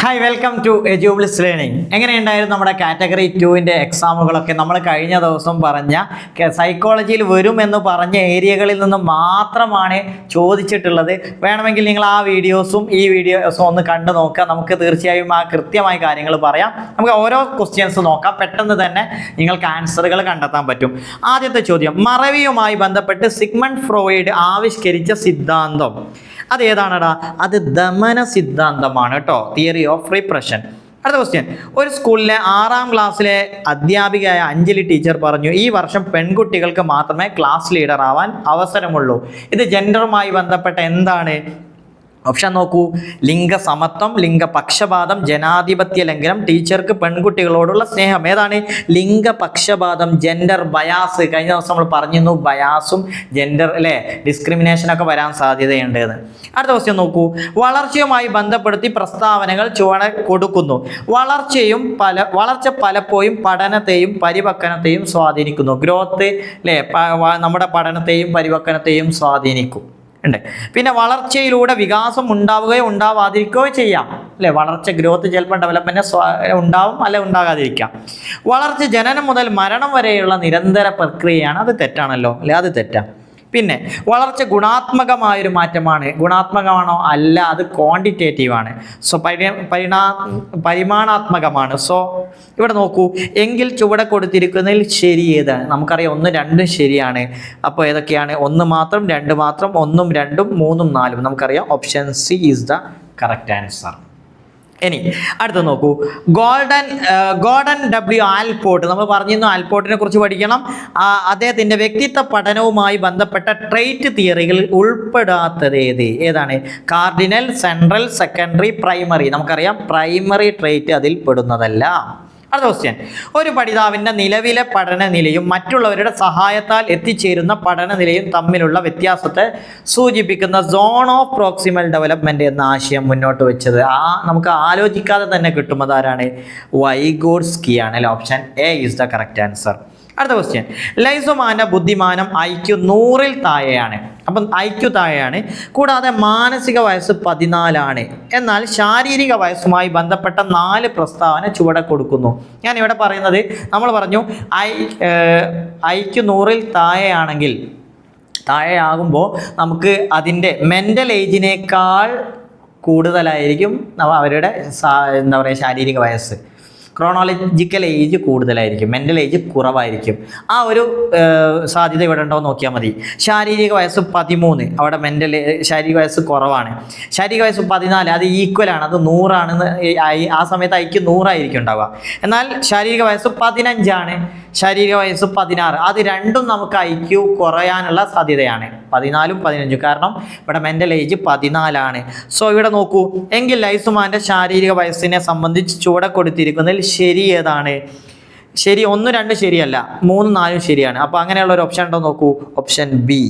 Hi, welcome to എജ്യൂബിളിസ് learning. എങ്ങനെയുണ്ടായിരുന്നു നമ്മുടെ കാറ്റഗറി 2-ൻ്റെ എക്സാമുകളൊക്കെ? നമ്മൾ കഴിഞ്ഞ ദിവസം പറഞ്ഞ സൈക്കോളജിയിൽ വരുമെന്ന് പറഞ്ഞ ഏരിയകളിൽ നിന്ന് മാത്രമാണ് ചോദിച്ചിട്ടുള്ളത്. വേണമെങ്കിൽ നിങ്ങൾ ആ വീഡിയോസും ഈ വീഡിയോസും ഒന്ന് കണ്ടു നോക്കുക. നമുക്ക് തീർച്ചയായും ആ കൃത്യമായ കാര്യങ്ങൾ പറയാം. നമുക്ക് ഓരോ ക്വസ്റ്റ്യൻസ് നോക്കാം, പെട്ടെന്ന് തന്നെ നിങ്ങൾക്ക് ആൻസറുകൾ കണ്ടെത്താൻ പറ്റും. ആദ്യത്തെ ചോദ്യം, മറവിയുമായി ബന്ധപ്പെട്ട് സിഗ്മണ്ട് ഫ്രോയിഡ് ആവിഷ്കരിച്ച സിദ്ധാന്തം അത് ഏതാണടാ? അത് ദമന സിദ്ധാന്തമാണ് കേട്ടോ, തിയറി ഓഫ് റിപ്രഷൻ. അടുത്ത ക്വസ്റ്റ്യൻ, ഒരു സ്കൂളിലെ 6ാം ക്ലാസ്സിലെ അധ്യാപികയായ അഞ്ജലി ടീച്ചർ പറഞ്ഞു, ഈ വർഷം പെൺകുട്ടികൾക്ക് മാത്രമേ ക്ലാസ് ലീഡർ ആവാൻ അവസരമുള്ളൂ. ഇത് ജെൻഡറുമായി ബന്ധപ്പെട്ട എന്താണ്? ഓപ്ഷൻ നോക്കൂ: ലിംഗസമത്വം, ലിംഗപക്ഷപാതം, ജനാധിപത്യ ലംഘനം, ടീച്ചർക്ക് പെൺകുട്ടികളോടുള്ള സ്നേഹം. ഏതാണ്? ലിംഗപക്ഷപാതം, ജെൻഡർ ബയാസ്. കഴിഞ്ഞ ദിവസം നമ്മൾ പറഞ്ഞിരുന്നു ബയാസും ജെൻഡർ ഡിസ്ക്രിമിനേഷനൊക്കെ വരാൻ സാധ്യതയുണ്ട് എന്ന്. അടുത്ത ക്വസ്റ്റ്യൻ നോക്കൂ, വളർച്ചയുമായി ബന്ധപ്പെടുത്തി പ്രസ്താവനകൾ ചുവടെ കൊടുക്കുന്നു. വളർച്ച പലപ്പോഴും പഠനത്തെയും പരിവർത്തനത്തെയും സ്വാധീനിക്കുന്നു. ഗ്രോത്ത് നമ്മുടെ പഠനത്തെയും പരിവർത്തനത്തെയും സ്വാധീനിക്കും ഉണ്ട്. പിന്നെ വളർച്ചയിലൂടെ വികാസം ഉണ്ടാവുകയോ ഉണ്ടാവാതിരിക്കുകയോ ചെയ്യാം. വളർച്ച, ഗ്രോത്ത്, ചിലപ്പോൾ ഡെവലപ്മെന്റ് ഉണ്ടാവും, അല്ലെ ഉണ്ടാകാതിരിക്കാം. വളർച്ച ജനനം മുതൽ മരണം വരെയുള്ള നിരന്തര പ്രക്രിയയാണ്. അത് തെറ്റാണല്ലോ, അത് തെറ്റാ. പിന്നെ വളർച്ച ഗുണാത്മകമായൊരു മാറ്റമാണ്. ഗുണാത്മകമാണോ? അല്ല, അത് ക്വാണ്ടിറ്റേറ്റീവ് ആണ്. സോ പരിമാണാത്മകമാണ്. സോ ഇവിടെ നോക്കൂ, എങ്കിൽ ചുവടെ കൊടുത്തിരിക്കുന്നതിൽ ശരി ഏതാണ്? നമുക്കറിയാം 1, 2 ശരിയാണ്. അപ്പോൾ ഏതൊക്കെയാണ്? 1 മാത്രം, 2 മാത്രം, 1, 2, 3, 4. നമുക്കറിയാം option C is the correct answer. ഇനി അടുത്ത് നോക്കൂ, ഗോർഡൻ ഡബ്ല്യു ആൽപോർട്ട്. നമ്മൾ പറഞ്ഞിരുന്നു ആൽപോർട്ടിനെ കുറിച്ച് പഠിക്കണം. അദ്ദേഹത്തിൻ്റെ വ്യക്തിത്വ പഠനവുമായി ബന്ധപ്പെട്ട ട്രെയ്റ്റ് തിയറികളിൽ ഉൾപ്പെടാത്തത് ഏതാണ്? Cardinal, central, secondary, primary. നമുക്കറിയാം പ്രൈമറി ട്രെയ്റ്റ് അതിൽ പെടുന്നതല്ല. അടുത്ത ക്വസ്റ്റ്യൻ, ഒരു പഠിതാവിൻ്റെ നിലവിലെ പഠന നിലയും മറ്റുള്ളവരുടെ സഹായത്താൽ എത്തിച്ചേരുന്ന പഠന നിലയും തമ്മിലുള്ള വ്യത്യാസത്തെ സൂചിപ്പിക്കുന്ന സോൺ ഓഫ് പ്രോക്സിമൽ ഡെവലപ്മെൻറ്റ് എന്ന ആശയം മുന്നോട്ട് വെച്ചത് നമുക്ക് ആലോചിക്കാതെ തന്നെ കിട്ടും. അതാരാണ്? വൈഗോട്സ്കി ആണ്. അല്ലെ, option A is the correct answer. അടുത്ത ക്വസ്റ്റ്യൻ, ലൈസോമാൻ്റെ ബുദ്ധിമാനം IQ 100-ൽ താഴെയാണ്. അപ്പം IQ താഴെയാണ്. കൂടാതെ മാനസിക വയസ്സ് 14 എന്നാൽ ശാരീരിക വയസ്സുമായി ബന്ധപ്പെട്ട 4 പ്രസ്താവന ചുവടെ കൊടുക്കുന്നു. ഞാൻ ഇവിടെ പറയുന്നത്, നമ്മൾ പറഞ്ഞു IQ 100-ൽ താഴെയാകുമ്പോൾ നമുക്ക് അതിൻ്റെ മെൻ്റൽ ഏജിനേക്കാൾ കൂടുതലായിരിക്കും അവരുടെ ശാരീരിക വയസ്സ്. ക്രോണോളജിക്കൽ ഏജ് കൂടുതലായിരിക്കും, മെൻ്റൽ ഏജ് കുറവായിരിക്കും. ആ ഒരു സാധ്യത ഇവിടെ ഉണ്ടോ നോക്കിയാൽ മതി. ശാരീരിക വയസ്സ് 13, അവിടെ ശാരീരിക വയസ്സ് കുറവാണ്. ശാരീരിക വയസ്സ് 14, അത് ഈക്വലാണ്, അത് 100 ആണെന്ന്. ആ സമയത്ത് IQ 100 ആയിരിക്കും ഉണ്ടാവുക. എന്നാൽ ശാരീരിക വയസ്സ് 15, ശാരീരിക വയസ്സ് 16. അത് രണ്ടും നമുക്ക് IQ കുറയാനുള്ള സാധ്യതയാണ്, 14ഉം 15ഉം. കാരണം ഇവിടെ മെൻ്റൽ ഏജ് 14. സോ ഇവിടെ നോക്കൂ, എങ്കിൽ ലൈസുമാൻ്റെ ശാരീരിക വയസ്സിനെ സംബന്ധിച്ച് ചുവടെ കൊടുത്തിരിക്കുന്നതിൽ ശരി ഏതാണ്? ശരി 1, 2 ശരിയല്ല, 3, 4 ശരിയാണ്. അപ്പോൾ അങ്ങനെയുള്ള ഒരു ഓപ്ഷൻ ഉണ്ടോ നോക്കൂ, ഓപ്ഷൻ ബി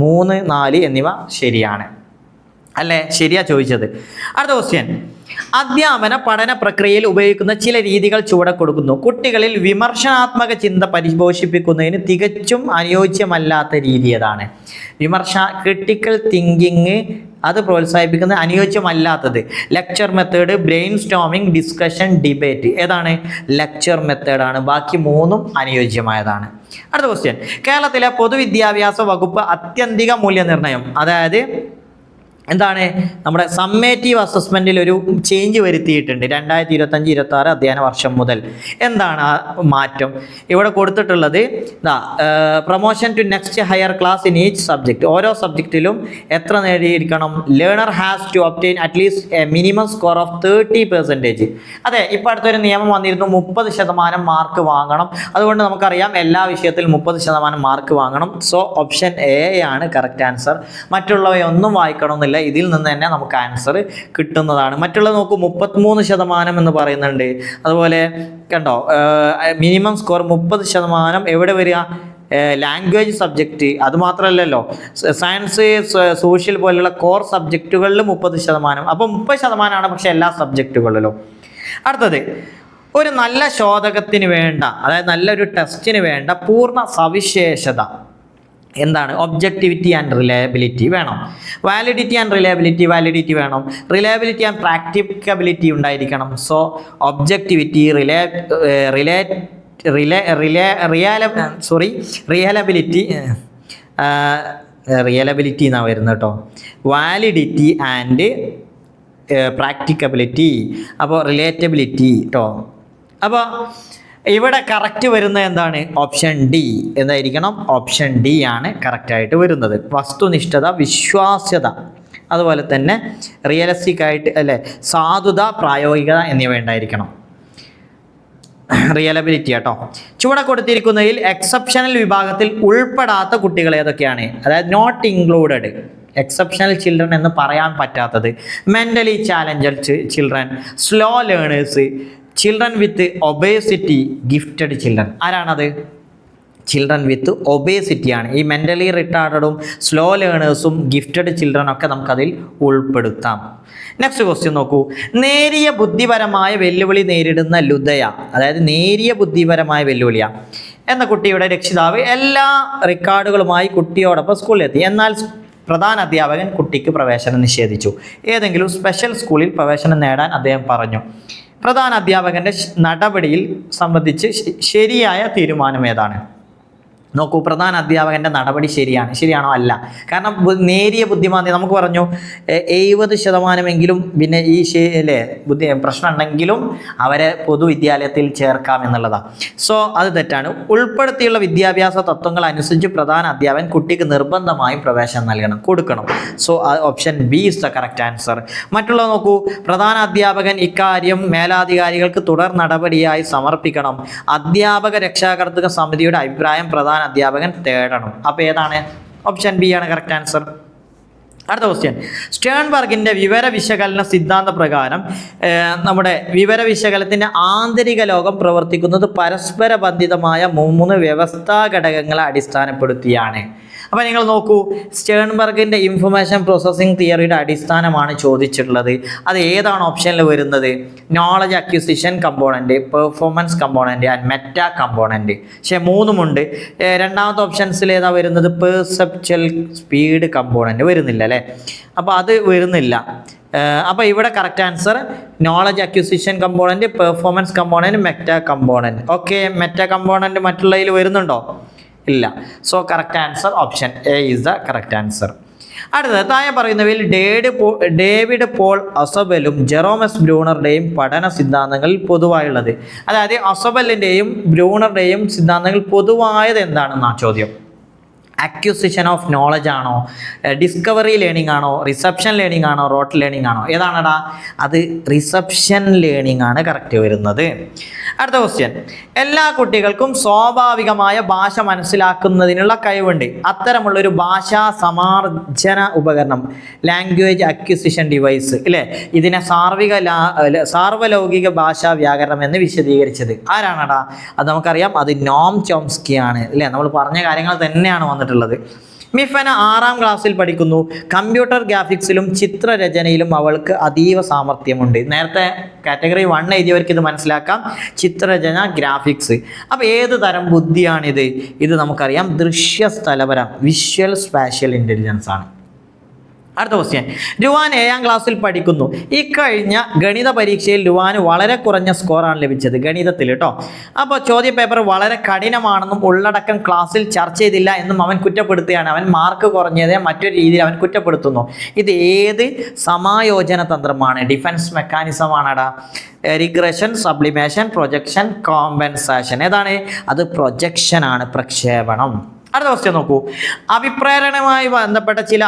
3, 4 എന്നിവ ശരിയാണ്. അല്ലേ, ശരിയാ ചോദിച്ചത്. അടുത്ത ക്വസ്റ്റ്യൻ, അധ്യാപന പഠന പ്രക്രിയയിൽ ഉപയോഗിക്കുന്ന ചില രീതികൾ ചുവടെ കൊടുക്കുന്നു. കുട്ടികളിൽ വിമർശനാത്മക ചിന്ത പരിപോഷിപ്പിക്കുന്നതിന് തികച്ചും അനുയോജ്യമല്ലാത്ത രീതി ഏതാണ്? ക്രിട്ടിക്കൽ തിങ്കിങ് അത് പ്രോത്സാഹിപ്പിക്കുന്നത് അനുയോജ്യമല്ലാത്തത്. Lecture method, brainstorming, discussion, debate. ഏതാണ്? ലെക്ചർ മെത്തേഡാണ്. ബാക്കി 3ഉം അനുയോജ്യമായതാണ്. അടുത്ത ക്വസ്റ്റ്യൻ, കേരളത്തിലെ പൊതുവിദ്യാഭ്യാസ വകുപ്പ് ആത്യന്തിക മൂല്യനിർണ്ണയം, അതായത് എന്താണ്, നമ്മുടെ സമ്മേറ്റീവ് അസസ്മെൻറ്റിൽ ഒരു ചേഞ്ച് വരുത്തിയിട്ടുണ്ട് 2025-26 അധ്യയന വർഷം മുതൽ. എന്താണ് ആ മാറ്റം? ഇവിടെ കൊടുത്തിട്ടുള്ളത് promotion to next higher class in each subject. ഓരോ സബ്ജക്റ്റിലും എത്ര നേടിയിരിക്കണം? Learner has to obtain at least a minimum score of 30%. അതെ, ഇപ്പോൾ അടുത്തൊരു നിയമം വന്നിരുന്നു, 30% മാർക്ക് വാങ്ങണം. അതുകൊണ്ട് നമുക്കറിയാം എല്ലാ വിഷയത്തിലും 30% മാർക്ക് വാങ്ങണം. സോ ഓപ്ഷൻ എ ആണ് കറക്റ്റ് ആൻസർ. മറ്റുള്ളവയൊന്നും വായിക്കണമെന്നില്ല, ഇതിൽ നിന്ന് തന്നെ നമുക്ക് ആൻസർ കിട്ടുന്നതാണ്. മറ്റുള്ളത് നോക്കൂ, 33% എന്ന് പറയുന്നുണ്ട്. അതുപോലെ കണ്ടോ, മിനിമം സ്കോർ 30%. എവിടെ വരിക? Language subject. അതുമാത്രമല്ലല്ലോ, സയൻസ്, സോഷ്യൽ പോലുള്ള കോർ സബ്ജക്റ്റുകളിൽ 30%. അപ്പോൾ 30% പക്ഷെ എല്ലാ സബ്ജക്റ്റുകളിലും. അടുത്തത്, ഒരു നല്ല ശോധകത്തിന് വേണ്ട, അതായത് നല്ലൊരു ടെസ്റ്റിന് വേണ്ട പൂർണ്ണ സവിശേഷത എന്താണ് ഒബ്ജക്റ്റിവിറ്റി ആൻഡ് റിലയബിലിറ്റി വേണം, വാലിഡിറ്റി ആൻഡ് വാലിഡിറ്റി വേണം, റിലയബിലിറ്റി ആൻഡ് പ്രാക്ടിക്കബിലിറ്റി ഉണ്ടായിരിക്കണം. സോ ഒബ്ജക്റ്റിവിറ്റി റിയലബിലിറ്റി എന്നാണ് വരുന്നത് കേട്ടോ, വാലിഡിറ്റി ആൻഡ് പ്രാക്ടിക്കബിലിറ്റി, അപ്പോൾ റിലേറ്റബിലിറ്റി കേട്ടോ. അപ്പോൾ ഇവിടെ കറക്റ്റ് വരുന്നത് എന്താണ്? ഓപ്ഷൻ ഡി എന്തായിരിക്കണം? ഓപ്ഷൻ ഡി ആണ് കറക്റ്റായിട്ട് വരുന്നത്. വസ്തുനിഷ്ഠത, വിശ്വാസ്യത, അതുപോലെ തന്നെ റിയലിസ്റ്റിക് ആയിട്ട് അല്ലേ, സാധുത, പ്രായോഗികത എന്നിവ ഉണ്ടായിരിക്കണം. റിയലബിലിറ്റി കേട്ടോ. ചുവടെ കൊടുത്തിരിക്കുന്നതിൽ എക്സെപ്ഷണൽ വിഭാഗത്തിൽ ഉൾപ്പെടാത്ത കുട്ടികൾ ഏതൊക്കെയാണ്? അതായത് നോട്ട് ഇൻക്ലൂഡഡ്, എക്സെപ്ഷണൽ ചിൽഡ്രൻ എന്ന് പറയാൻ പറ്റാത്തത്, mentally challenged children, slow learners, children with obesity, gifted children. ആരാണത്? ചിൽഡ്രൻ വിത്ത് ഒബേസിറ്റിയാണ്. ഈ മെൻ്റലി റിട്ടാർഡും സ്ലോ ലേണേഴ്സും ഗിഫ്റ്റഡ് ചിൽഡ്രൻ ഒക്കെ നമുക്കതിൽ ഉൾപ്പെടുത്താം. നെക്സ്റ്റ് ക്വസ്റ്റ്യൻ നോക്കൂ. നേരിയ ബുദ്ധിപരമായ വെല്ലുവിളി നേരിടുന്ന ലുദയ, അതായത് നേരിയ ബുദ്ധിപരമായ വെല്ലുവിളിയാണ് എന്ന കുട്ടിയുടെ രക്ഷിതാവ് എല്ലാ റെക്കോർഡുകളുമായി കുട്ടിയോടൊപ്പം സ്കൂളിലെത്തി. എന്നാൽ പ്രധാന അധ്യാപകൻ കുട്ടിക്ക് പ്രവേശനം നിഷേധിച്ചു. ഏതെങ്കിലും സ്പെഷ്യൽ സ്കൂളിൽ പ്രവേശനം നേടാൻ അദ്ദേഹം പറഞ്ഞു. പ്രധാന അധ്യാപകൻ്റെ നടപടിയിൽ സംബന്ധിച്ച് ശരിയായ തീരുമാനം ഏതാണ്? നോക്കൂ, പ്രധാന അധ്യാപകൻ്റെ നടപടി ശരിയാണോ? അല്ല. കാരണം നേരിയ ബുദ്ധിമാന്ദ്യം നമുക്ക് പറഞ്ഞു 70% പിന്നെ ഈ അല്ലേ പ്രശ്നം ഉണ്ടെങ്കിലും അവരെ പൊതുവിദ്യാലയത്തിൽ ചേർക്കാം എന്നുള്ളതാണ്. സോ അത് തെറ്റാണ്. ഉൾപ്പെടുത്തിയുള്ള വിദ്യാഭ്യാസ തത്വങ്ങൾ അനുസരിച്ച് പ്രധാന അധ്യാപകൻ കുട്ടിക്ക് നിർബന്ധമായും പ്രവേശനം കൊടുക്കണം. So option B is the correct answer. മറ്റുള്ളത് നോക്കൂ. പ്രധാന അധ്യാപകൻ ഇക്കാര്യം മേലാധികാരികൾക്ക് തുടർ നടപടിയായി സമർപ്പിക്കണം. അധ്യാപക രക്ഷാകർതൃക സമിതിയുടെ അഭിപ്രായം പ്രധാന അധ്യാപകൻ തേടണം. അപ്പോൾ ഏതാണ്? ഓപ്ഷൻ ബി ആണ് കറക്റ്റ് ആൻസർ. അടുത്ത ക്വസ്റ്റ്യൻ. സ്റ്റേൺബർഗിൻ്റെ വിവര വിശകലന സിദ്ധാന്ത പ്രകാരം നമ്മുടെ വിവര വിശകലനത്തിൻ്റെ ആന്തരിക ലോകം പ്രവർത്തിക്കുന്നത് പരസ്പര ബന്ധിതമായ 3 വ്യവസ്ഥാ ഘടകങ്ങളെ അടിസ്ഥാനപ്പെടുത്തിയാണ്. അപ്പോൾ നിങ്ങൾ നോക്കൂ, സ്റ്റേൺബർഗിൻ്റെ ഇൻഫർമേഷൻ പ്രോസസ്സിംഗ് തിയറിയുടെ അടിസ്ഥാനമാണ് ചോദിച്ചിട്ടുള്ളത്. അത് ഏതാണ് ഓപ്ഷനിൽ വരുന്നത്? Knowledge acquisition component, performance component and meta component. പക്ഷേ 3മുണ്ട്. രണ്ടാമത്തെ ഓപ്ഷൻസിൽ ഏതാ വരുന്നത്? പെർസെപ്ച്വൽ സ്പീഡ് കമ്പോണൻറ്റ് വരുന്നില്ല അല്ലേ? അപ്പോൾ അത് വരുന്നില്ല. അപ്പോൾ ഇവിടെ correct answer knowledge acquisition component, performance component, meta component. Okay, meta component മറ്റുള്ളതിൽ വരുന്നുണ്ടോ? ഇല്ല. So correct answer option A is the correct answer. അടുത്തത് താഴെ പറയുന്നവയിൽ ഡേവിഡ് പോൾ അസബലും ജെറോമസ് ബ്രൂണറുടെയും പഠന സിദ്ധാന്തങ്ങളിൽ പൊതുവായുള്ളത്. അതായത് അസബലിൻ്റെയും ബ്രൂണറുടെയും സിദ്ധാന്തങ്ങൾ പൊതുവായത് എന്താണെന്നാണ് ചോദ്യം. അക്വിസിഷൻ ഓഫ് നോളജ് ആണോ, ഡിസ്കവറി ലേണിംഗ് ആണോ, റിസപ്ഷൻ ലേണിംഗ് ആണോ, റോട്ട് ലേണിംഗ് ആണോ? ഏതാണടാ? അത് റിസപ്ഷൻ ലേണിംഗ് ആണ് കറക്റ്റ് വരുന്നത്. അടുത്ത ക്വസ്റ്റ്യൻ. എല്ലാ കുട്ടികൾക്കും സ്വാഭാവികമായ ഭാഷ മനസ്സിലാക്കുന്നതിനുള്ള കഴിവുണ്ട്. അത്തരമുള്ളൊരു ഭാഷാ സമാർജന ഉപകരണം, ലാംഗ്വേജ് അക്വിസിഷൻ ഡിവൈസ് ഇല്ലേ, ഇതിനെ സാർവലൗകിക ഭാഷാ വ്യാകരണം എന്ന് വിശദീകരിച്ചത് ആരാണടാ? അത് നമുക്കറിയാം, അത് നോം ചോംസ്കി ആണ് അല്ലേ. നമ്മൾ പറഞ്ഞ കാര്യങ്ങൾ തന്നെയാണ് വന്നിട്ടുള്ളത്. മിഫന 6ാം ക്ലാസ്സിൽ പഠിക്കുന്നു. കമ്പ്യൂട്ടർ ഗ്രാഫിക്സിലും ചിത്രരചനയിലും അവൾക്ക് അതീവ സാമർഥ്യമുണ്ട്. നേരത്തെ കാറ്റഗറി 1 എഴുതിയവർക്ക് ഇത് മനസ്സിലാക്കാം. ചിത്രരചന, ഗ്രാഫിക്സ്. അപ്പോൾ ഏത് തരം ബുദ്ധിയാണിത്? ഇത് നമുക്കറിയാം, ദൃശ്യസ്ഥലപരം, വിഷ്വൽ സ്പാഷ്യൽ ഇൻ്റലിജൻസ് ആണ്. അടുത്ത ക്വസ്റ്റ്യൻ. രുവാൻ 7ാം ക്ലാസ്സിൽ പഠിക്കുന്നു. ഇക്കഴിഞ്ഞ ഗണിത പരീക്ഷയിൽ രുവാന് വളരെ കുറഞ്ഞ സ്കോറാണ് ലഭിച്ചത് ഗണിതത്തിൽ കേട്ടോ. അപ്പോൾ ചോദ്യ പേപ്പർ വളരെ കഠിനമാണെന്നും ഉള്ളടക്കം ക്ലാസ്സിൽ ചർച്ച ചെയ്തില്ല എന്നും അവൻ കുറ്റപ്പെടുത്തുകയാണ്. അവൻ മാർക്ക് കുറഞ്ഞതേ മറ്റൊരു രീതിയിൽ അവൻ കുറ്റപ്പെടുത്തുന്നു. ഇത് ഏത് സമായോജന തന്ത്രമാണ്? ഡിഫൻസ് മെക്കാനിസമാണടാ. Regression, sublimation, projection, compensation. ഏതാണ്? അത് പ്രൊജക്ഷൻ ആണ്, പ്രക്ഷേപണം. അടുത്ത ക്വസ്റ്റ്യൻ നോക്കൂ. അഭിപ്രേരണയുമായി ബന്ധപ്പെട്ട ചില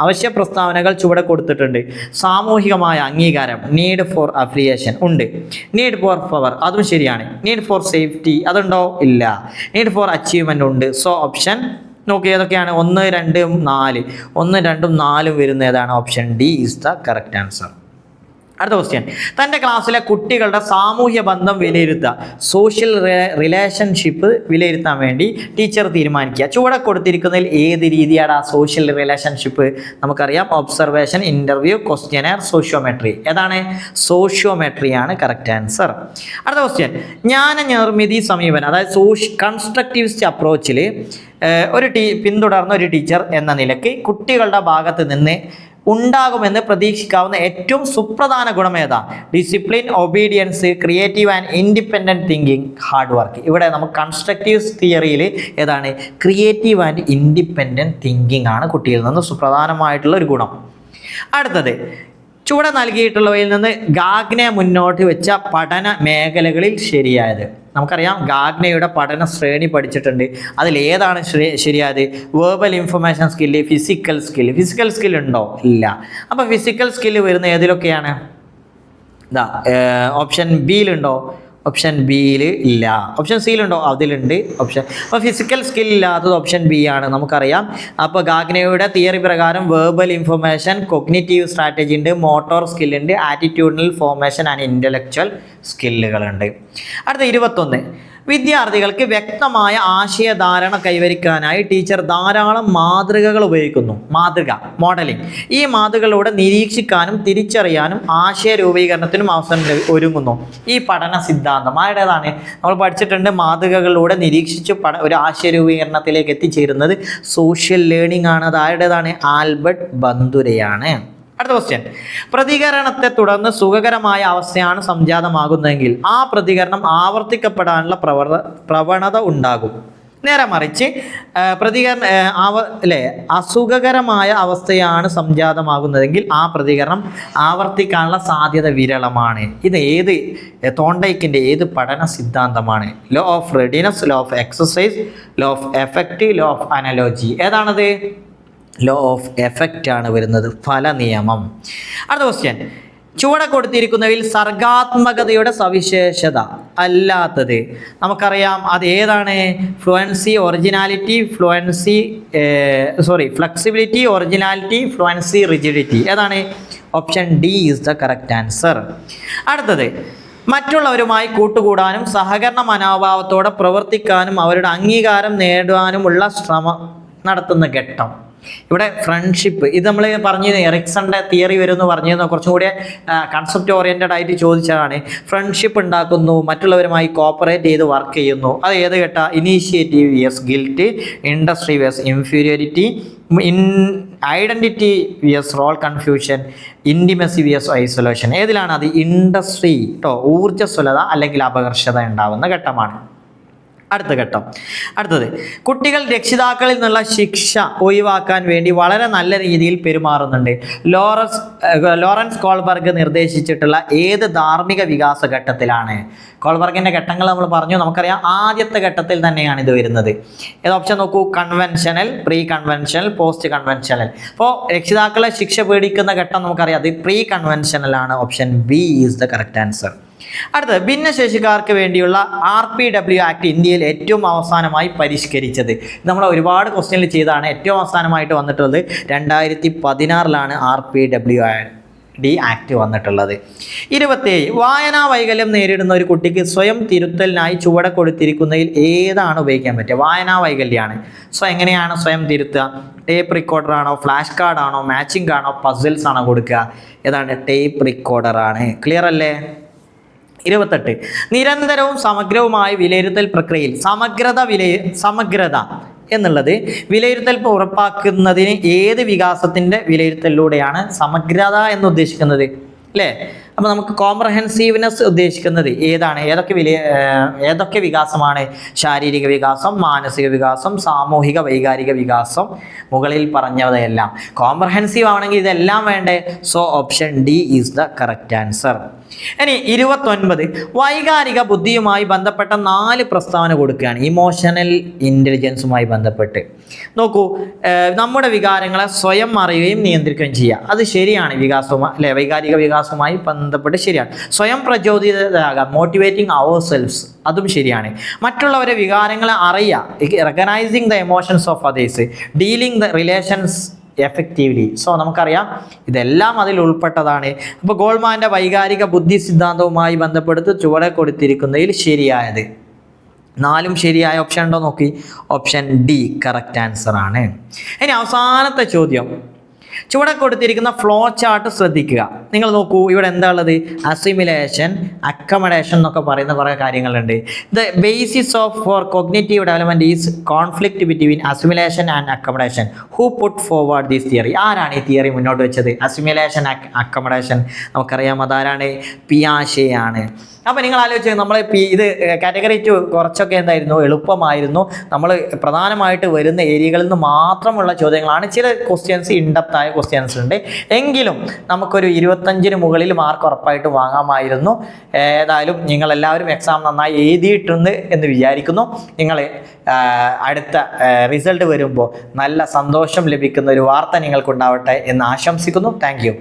അവശ്യ പ്രസ്താവനകൾ ചുവടെ കൊടുത്തിട്ടുണ്ട്. സാമൂഹികമായ അംഗീകാരം, നീഡ് ഫോർ അഫിലിയേഷൻ ഉണ്ട്. നീഡ് ഫോർ പവർ, അതും ശരിയാണ്. നീഡ് ഫോർ സേഫ്റ്റി, അതുണ്ടോ? ഇല്ല. നീഡ് ഫോർ അച്ചീവ്മെൻ്റ് ഉണ്ട്. സോ ഓപ്ഷൻ നോക്കി ഏതൊക്കെയാണ്? 1, 2, 4. 1, 2, 4 വരുന്ന ഏതാണ്? Option D is the correct answer. അടുത്ത ക്വസ്റ്റ്യൻ. തൻ്റെ ക്ലാസ്സിലെ കുട്ടികളുടെ സാമൂഹ്യ ബന്ധം വിലയിരുത്തുക, സോഷ്യൽ റിലേഷൻഷിപ്പ് വിലയിരുത്താൻ വേണ്ടി ടീച്ചർ തീരുമാനിക്കുക. ചുവടെ കൊടുത്തിരിക്കുന്നതിൽ ഏത് രീതിയാണ് ആ സോഷ്യൽ റിലേഷൻഷിപ്പ്? നമുക്കറിയാം, ഒബ്സർവേഷൻ, ഇൻ്റർവ്യൂ, ക്വസ്റ്റ്യനർ, സോഷ്യോമെട്രി. ഏതാണ്? സോഷ്യോമെട്രിയാണ് കറക്റ്റ് ആൻസർ. അടുത്ത ക്വസ്റ്റ്യൻ. ജ്ഞാന നിർമ്മിതി സമീപനം, അതായത് കൺസ്ട്രക്റ്റിവിസ്റ്റ് അപ്രോച്ചിൽ പിന്തുടർന്ന ഒരു ടീച്ചർ എന്ന നിലയ്ക്ക് കുട്ടികളുടെ ഭാഗത്ത് നിന്ന് ഉണ്ടാകുമെന്ന് പ്രതീക്ഷിക്കാവുന്ന ഏറ്റവും സുപ്രധാന ഗുണം ഏതാ? Discipline, obedience, creative and independent thinking, hard work. ഇവിടെ നമുക്ക് കൺസ്ട്രക്റ്റീവ് തിയറിയിൽ ഏതാണ്? ക്രിയേറ്റീവ് ആൻഡ് ഇൻഡിപെൻഡൻറ്റ് തിങ്കിങ് ആണ് കുട്ടിയിൽ നിന്ന് സുപ്രധാനമായിട്ടുള്ള ഒരു ഗുണം. അടുത്തത്, ചുവടെ നൽകിയിട്ടുള്ളവയിൽ നിന്ന് ഗാഗ്നെ മുന്നോട്ട് വെച്ച പഠന മേഖലകളിൽ ശരിയായത്. നമുക്കറിയാം ഗാഗ്നയുടെ പഠന ശ്രേണി പഠിച്ചിട്ടുണ്ട്. അതിലേതാണ് ശരിയായത്? Verbal information skill, physical skill. Physical skill ഉണ്ടോ? ഇല്ല. അപ്പോൾ ഫിസിക്കൽ സ്കില്ല് വരുന്ന ഏതിലൊക്കെയാണ്? ഇതാ ഓപ്ഷൻ ബിയിലുണ്ടോ? ഓപ്ഷൻ ബിയിൽ ഇല്ല. ഓപ്ഷൻ സിയിലുണ്ടോ? അതിലുണ്ട് ഓപ്ഷൻ. അപ്പോൾ ഫിസിക്കൽ സ്കിൽ ഇല്ലാത്തത് ഓപ്ഷൻ ബി ആണ്, നമുക്കറിയാം. അപ്പോൾ ഗാഗ്നയുടെ തിയറി പ്രകാരം വേർബൽ ഇൻഫർമേഷൻ, കൊഗ്നിറ്റീവ് സ്ട്രാറ്റജി ഉണ്ട്, മോട്ടോർ സ്കില്ലുണ്ട്, ആറ്റിറ്റ്യൂഡിനൽ ഫോർമേഷൻ ആൻഡ് ഇൻ്റലക്ച്വൽ സ്കില്ലുകളുണ്ട്. അടുത്ത 21, വിദ്യാർത്ഥികൾക്ക് വ്യക്തമായ ആശയധാരണ കൈവരിക്കാനായി ടീച്ചർ ധാരാളം മാതൃകകൾ ഉപയോഗിക്കുന്നു. മോഡലിംഗ്. ഈ മാതൃകകളിലൂടെ നിരീക്ഷിക്കാനും തിരിച്ചറിയാനും ആശയ രൂപീകരണത്തിനും അവസരം ഒരുങ്ങുന്നു. ഈ പഠന സിദ്ധാന്തം ആരുടേതാണ്? നമ്മൾ പഠിച്ചിട്ടുണ്ട്. മാതൃകകളിലൂടെ നിരീക്ഷിച്ച് ഒരു ആശയ രൂപീകരണത്തിലേക്ക് എത്തിച്ചേരുന്നത് സോഷ്യൽ ലേണിംഗ് ആണ്. അത് ആരുടേതാണ്? ആൽബർട്ട് ബന്ദുരയാണ്. അടുത്ത ക്വസ്റ്റ്യൻ, പ്രതികരണത്തെ തുടർന്ന് സുഖകരമായ അവസ്ഥയാണ് സംജാതമാകുന്നതെങ്കിൽ ആ പ്രതികരണം ആവർത്തിക്കപ്പെടാനുള്ള പ്രവണത ഉണ്ടാകും. നേരെ മറിച്ച് അസുഖകരമായ അവസ്ഥയാണ് സംജാതമാകുന്നതെങ്കിൽ ആ പ്രതികരണം ആവർത്തിക്കാനുള്ള സാധ്യത വിരളമാണ്. ഇത് തോണ്ടൈക്കിൻ്റെ ഏത് പഠന സിദ്ധാന്തമാണ്? Law of readiness, law of exercise, law of effect, law of analogy. ഏതാണത്? ലോ ഓഫ് എഫക്റ്റ് ആണ് വരുന്നത്, ഫല നിയമം. അടുത്ത ക്വസ്റ്റ്യൻ, ചുവടെ കൊടുത്തിരിക്കുന്നതിൽ സർഗാത്മകതയുടെ സവിശേഷത അല്ലാത്തത് നമുക്കറിയാം. അത് ഏതാണ്? Flexibility, originality, fluency, rigidity. ഏതാണ്? Option D is the correct answer. അടുത്തത്, മറ്റുള്ളവരുമായി കൂട്ടുകൂടാനും സഹകരണ മനോഭാവത്തോടെ പ്രവർത്തിക്കാനും അവരുടെ അംഗീകാരം നേടാനുമുള്ള ശ്രമം നടത്തുന്ന ഘട്ടം. ഇവിടെ ഫ്രണ്ട്ഷിപ്പ്, ഇത് നമ്മൾ പറഞ്ഞത് എറിക്സന്റെ തിയറി വരുമെന്ന് പറഞ്ഞിരുന്നു. കുറച്ചും കൂടി കൺസെപ്റ്റ് ഓറിയന്റഡ് ആയിട്ട് ചോദിച്ചതാണ്. ഫ്രണ്ട്ഷിപ്പ് ഉണ്ടാക്കുന്നു, മറ്റുള്ളവരുമായി കോപ്പറേറ്റ് ചെയ്ത് വർക്ക് ചെയ്യുന്നു. അത് ഏത് ഘട്ട? Initiative versus guilt, industry versus inferiority, identity versus role confusion, intimacy versus isolation. ഏതിലാണ് അത്? ഇൻഡസ്ട്രി കേട്ടോ. ഊർജ്ജസ്വലത അല്ലെങ്കിൽ അപകർഷത ഉണ്ടാവുന്ന ഘട്ടമാണ്. അടുത്ത ഘട്ടം. അടുത്തത്, കുട്ടികൾ രക്ഷിതാക്കളിൽ നിന്നുള്ള ശിക്ഷ ഒഴിവാക്കാൻ വേണ്ടി വളരെ നല്ല രീതിയിൽ പെരുമാറുന്നുണ്ട്. ലോറൻസ് കോൾബർഗ് നിർദ്ദേശിച്ചിട്ടുള്ള ഏത് ധാർമ്മിക വികാസ ഘട്ടത്തിലാണ്? കോൾബർഗിൻ്റെ ഘട്ടങ്ങൾ നമ്മൾ പറഞ്ഞു, നമുക്കറിയാം. ആദ്യത്തെ ഘട്ടത്തിൽ തന്നെയാണ് ഇത് വരുന്നത്. ഏത് ഓപ്ഷൻ നോക്കൂ? Conventional, pre conventional, post conventional. അപ്പോൾ രക്ഷിതാക്കളെ ശിക്ഷ പേടിക്കുന്ന ഘട്ടം നമുക്കറിയാം, അത് പ്രീ കൺവെൻഷനൽ ആണ്. Option B is the correct answer. അടുത്തത്, ഭിന്നശേഷിക്കാർക്ക് വേണ്ടിയുള്ള RPW ആക്ട് ഇന്ത്യയിൽ ഏറ്റവും അവസാനമായി പരിഷ്കരിച്ചത്. നമ്മൾ ഒരുപാട് ക്വസ്റ്റ്യനിൽ ചെയ്താണ്. ഏറ്റവും അവസാനമായിട്ട് വന്നിട്ടുള്ളത് 2016 RPWD ആക്ട് വന്നിട്ടുള്ളത്. 27, വായനാ വൈകല്യം നേരിടുന്ന ഒരു കുട്ടിക്ക് സ്വയം തിരുത്തലിനായി ചുവടെ കൊടുത്തിരിക്കുന്നതിൽ ഏതാണ് ഉപയോഗിക്കാൻ പറ്റുക? വായനാ വൈകല്യമാണ്. സോ എങ്ങനെയാണ് സ്വയം തിരുത്തുക? ടേപ്പ് റിക്കോർഡർ ആണോ, ഫ്ലാഷ് കാർഡ് ആണോ, മാച്ചിങ് ആണോ, പസിൽസ് ആണോ കൊടുക്കുക? ഏതാണ്? ടേപ്പ് റിക്കോർഡർ ആണ്. ക്ലിയർ അല്ലേ? 28, നിരന്തരവും സമഗ്രവുമായ വിലയിരുത്തൽ പ്രക്രിയയിൽ സമഗ്രത എന്നുള്ളത് വിലയിരുത്തൽ ഉറപ്പാക്കുന്നതിന് ഏത് വികാസത്തിൻ്റെ വിലയിരുത്തലിലൂടെയാണ് സമഗ്രത എന്ന് ഉദ്ദേശിക്കുന്നത്? അല്ലേ? അപ്പോൾ നമുക്ക് കോംപ്രഹെൻസീവ്നെസ് ഉദ്ദേശിക്കുന്നത് ഏതാണ്? ഏതൊക്കെ വികാസമാണ്? ശാരീരിക വികാസം, മാനസിക വികാസം, സാമൂഹിക വൈകാരിക വികാസം. മുകളിൽ പറഞ്ഞവയെല്ലാം കോംപ്രഹെൻസീവ് ആണെങ്കിൽ ഇതെല്ലാം വേണ്ടേ? So option D is the correct answer. ഇനി 29, വൈകാരിക ബുദ്ധിയുമായി ബന്ധപ്പെട്ട 4 പ്രസ്താവന കൊടുക്കുകയാണ്. ഇമോഷണൽ ഇൻ്റലിജൻസുമായി ബന്ധപ്പെട്ട് നോക്കൂ. നമ്മുടെ വികാരങ്ങളെ സ്വയം അറിയുകയും നിയന്ത്രിക്കുകയും ചെയ്യുക, അത് ശരിയാണ്. വൈകാരിക വികാസവുമായി ബന്ധപ്പെട്ട് ശരിയാണ്. സ്വയം പ്രചോദിതരാകാം, മോട്ടിവേറ്റിംഗ് അവർ സെൽഫ്സ്, അതും ശരിയാണ്. മറ്റുള്ളവരെ വികാരങ്ങളെ അറിയുക, recognising the emotions of others, dealing the relations effectively. So നമുക്കറിയാം ഇതെല്ലാം അതിൽ ഉൾപ്പെട്ടതാണ്. അപ്പോൾ ഗോൾമാൻ്റെ വൈകാരിക ബുദ്ധി സിദ്ധാന്തവുമായി ബന്ധപ്പെടുത്തി ചുവടെ കൊടുത്തിരിക്കുന്നതിൽ ശരിയായത് 4 ശരിയായ ഓപ്ഷൻ ഉണ്ടോ നോക്കി? ഓപ്ഷൻ ഡി കറക്റ്റ് ആൻസർ ആണ്. ഇനി അവസാനത്തെ ചോദ്യം, ചുവടെ കൊടുത്തിരിക്കുന്ന ഫ്ലോ ചാർട്ട് ശ്രദ്ധിക്കുക. നിങ്ങൾ നോക്കൂ, ഇവിടെ എന്താ ഉള്ളത്? അസിമിലേഷൻ, അക്കമഡേഷൻ എന്നൊക്കെ പറയുന്ന കുറേ കാര്യങ്ങളുണ്ട്. The basis of for cognitive development is conflict between assimilation and accommodation. Who put forward this theory? ആരാണ് ഈ തിയറി മുന്നോട്ട് വെച്ചത്? അസിമിലേഷൻ, അക്കമഡേഷൻ നമുക്കറിയാം, അതാരാണ്? പിയാഷെ ആണ്. അപ്പോൾ നിങ്ങൾ ആലോചിച്ച്, നമ്മൾ ഇത് കാറ്റഗറി 2 കുറച്ചൊക്കെ എന്തായിരുന്നു, എളുപ്പമായിരുന്നു. നമ്മൾ പ്രധാനമായിട്ട് വരുന്ന ഏരിയകളിൽ നിന്ന് മാത്രമുള്ള ചോദ്യങ്ങളാണ്. ചില ക്വസ്റ്റ്യൻസ് ഇൻഡെപ്തായ ക്വസ്റ്റ്യൻസ് ഉണ്ട്, എങ്കിലും നമുക്കൊരു 25-ന് മുകളിൽ മാർക്ക് ഉറപ്പായിട്ട് വാങ്ങാമായിരുന്നു. ഏതായാലും നിങ്ങളെല്ലാവരും എക്സാം നന്നായി എഴുതിയിട്ടുണ്ട് എന്ന് വിചാരിക്കുന്നു. നിങ്ങൾ അടുത്ത റിസൾട്ട് വരുമ്പോൾ നല്ല സന്തോഷം ലഭിക്കുന്ന ഒരു വാർത്ത നിങ്ങൾക്കുണ്ടാവട്ടെ എന്ന് ആശംസിക്കുന്നു. Thank you.